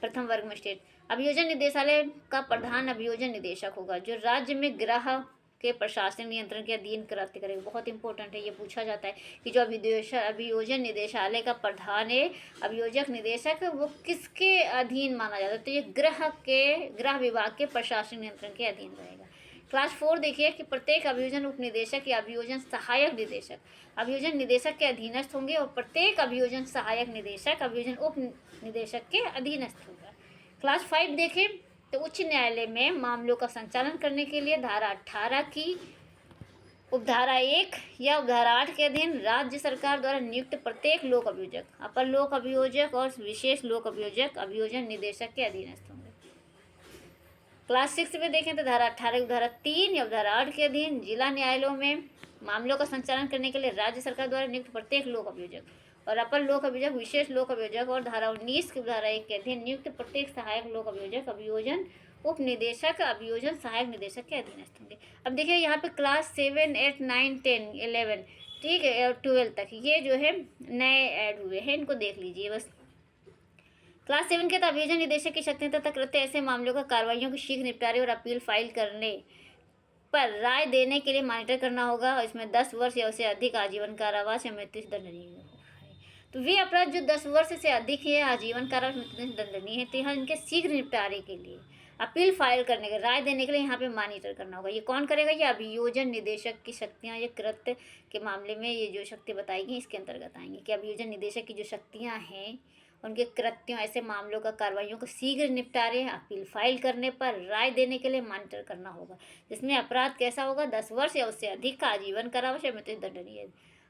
Speaker 1: प्रथम वर्ग मजिस्ट्रेट। अभियोजन निदेशालय का प्रधान अभियोजन निदेशक होगा, जो राज्य में गृह के प्रशासनिक नियंत्रण के अधीन कृत्य करेगा। बहुत इंपॉर्टेंट है, ये पूछा जाता है कि जो अभियोजन निदेशालय का प्रधान है, अभियोजक निदेशक, वो किसके अधीन माना जाता है? तो ये गृह विभाग के प्रशासनिक नियंत्रण के अधीन रहेगा। क्लास 4 देखिए कि प्रत्येक अभियोजन उप निदेशक या अभियोजन सहायक निदेशक अभियोजन निदेशक के अधीनस्थ होंगे और प्रत्येक अभियोजन सहायक निदेशक अभियोजन उप निदेशक के अधीनस्थ होगा। क्लास 5 देखें तो उच्च न्यायालय में मामलों का संचालन करने के लिए धारा 18 की उपधारा 1 या उपधारा 8 के अधीन राज्य सरकार द्वारा नियुक्त प्रत्येक लोक अभियोजक, अपर लोक अभियोजक और विशेष लोक अभियोजक अभियोजन निदेशक के अधीनस्थ होंगे। क्लास 6 में देखें तो धारा 18 उपधारा 3 या उपधारा 8 के अधीन जिला न्यायालयों में मामलों का संचालन करने के लिए राज्य सरकार द्वारा नियुक्त प्रत्येक लोक अभियोजक और अपर लोक अभियोजक, विशेष लोक अभियोजक और धारा 19 की उपधारा 1 के अधीन नियुक्त प्रत्येक सहायक लोक अभियोजक अभियोजन उप निदेशक अभियोजन सहायक निदेशक के अधीनस्थ होंगे। अब देखिए यहाँ पे क्लास 7, 8, 9, 10, 11, ठीक है, और 12 तक ये जो है नए ऐड हुए हैं, इनको देख लीजिए बस। क्लास 7 के तहत अभियोजन निदेशक की शक्तियां तथा कृत्य ऐसे मामलों का कार्रवाइयों के शीघ्र निपटारे और अपील फाइल करने पर राय देने के लिए मॉनिटर करना होगा, और इसमें 10 वर्ष या उससे अधिक आजीवन कारावास या मृत्यु से दंडनीय है। तो वे अपराध जो 10 वर्ष से अधिक है, आजीवन कारावास मृत्यु से दंडनीय है, तो यहाँ इनके शीघ्र निपटारे के लिए, अपील फाइल करने के, राय देने के लिए यहाँ पे मॉनिटर करना होगा। ये कौन करेगा? ये अभियोजन निदेशक की शक्तियाँ, ये कृत्य के मामले में ये जो शक्ति बताएगी इसके अंतर्गत आएंगी कि अभियोजन निदेशक की जो शक्तियाँ हैं उनके कृत्यों, ऐसे मामलों का कार्रवाइयों को शीघ्र निपटारे, अपील फाइल करने पर राय देने के लिए मॉनिटर करना होगा, जिसमें अपराध कैसा होगा? 10 वर्ष या उससे अधिक का आजीवन कारावास या मृत्यु दंडनीय है।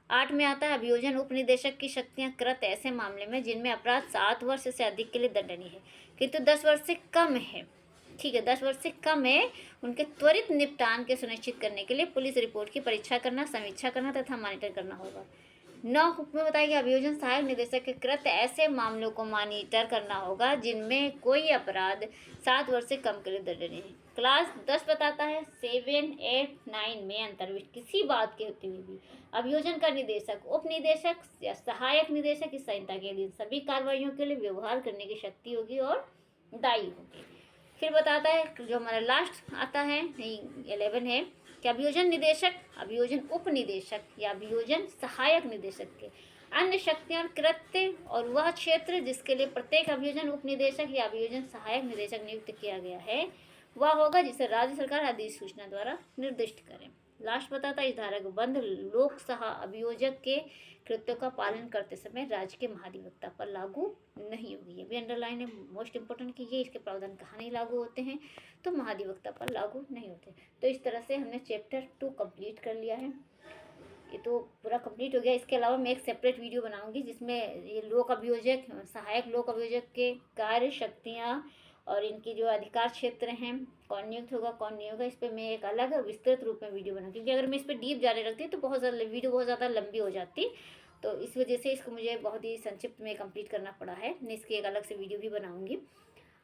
Speaker 1: 8 में आता है अभियोजन उप निदेशक की शक्तियां कृत्य ऐसे मामले में जिनमें अपराध 7 वर्ष से अधिक के लिए दंडनीय है, किंतु 10 वर्ष से कम है। ठीक है, 10 वर्ष से कम है, उनके त्वरित निपटान के सुनिश्चित करने के लिए पुलिस रिपोर्ट की परीक्षा करना, समीक्षा करना तथा मॉनिटर करना होगा। 9 में बताया कि अभियोजन सहायक निदेशक के कृत्य ऐसे मामलों को मॉनिटर करना होगा जिनमें कोई अपराध 7 वर्ष से कम के लिए दंडनीय है। क्लास 10 बताता है 7, 8, 9 में अंतर्विष्ट किसी बात के होते हुए भी अभियोजन का निदेशक, उप निदेशक या सहायक निदेशक इस संहिता के अधीन सभी कार्रवाइयों के लिए व्यवहार करने की शक्ति होगी और दायी होगी। फिर बताता है जो हमारा लास्ट आता है 11 है कि अभियोजन निदेशक, अभियोजन उप निदेशक या अभियोजन सहायक निदेशक के अन्य शक्तियां और कृत्य और वह क्षेत्र जिसके लिए प्रत्येक अभियोजन उप निदेशक या अभियोजन सहायक निदेशक नियुक्त किया गया है वह होगा जिसे राज्य सरकार अधिसूचना द्वारा निर्दिष्ट करे। लास्ट बताता है इस धारा को बंद लोक सहा अभियोजक के कृत्यों का पालन करते समय राज्य के महाधिवक्ता पर लागू नहीं होगी। अभी अंडरलाइन है, मोस्ट इंपॉर्टेंट कि ये इसके प्रावधान कहाँ नहीं लागू होते हैं, तो महाधिवक्ता पर लागू नहीं होते। तो इस तरह से हमने चैप्टर 2 कंप्लीट कर लिया है। ये तो पूरा कंप्लीट हो गया। इसके अलावा मैं एक सेपरेट वीडियो बनाऊंगी जिसमें ये लोक अभियोजक, सहायक लोक अभियोजक के कार्य, शक्तियाँ और इनकी जो अधिकार क्षेत्र हैं, कौन नियुक्त होगा कौन नहीं होगा, इस पर मैं एक अलग विस्तृत रूप में वीडियो बनाऊंगी। क्योंकि अगर मैं इस पर डीप जाने लगती तो बहुत ज़्यादा वीडियो बहुत ज़्यादा लंबी हो जाती, तो इस वजह से इसको मुझे बहुत ही संक्षिप्त में कंप्लीट करना पड़ा है। मैं इसकी एक अलग से वीडियो भी बनाऊंगी।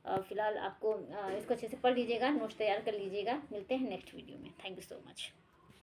Speaker 1: फिलहाल आपको इसको अच्छे से पढ़ लीजिएगा, नोट्स तैयार कर लीजिएगा। मिलते हैं नेक्स्ट वीडियो में। Thank you so much.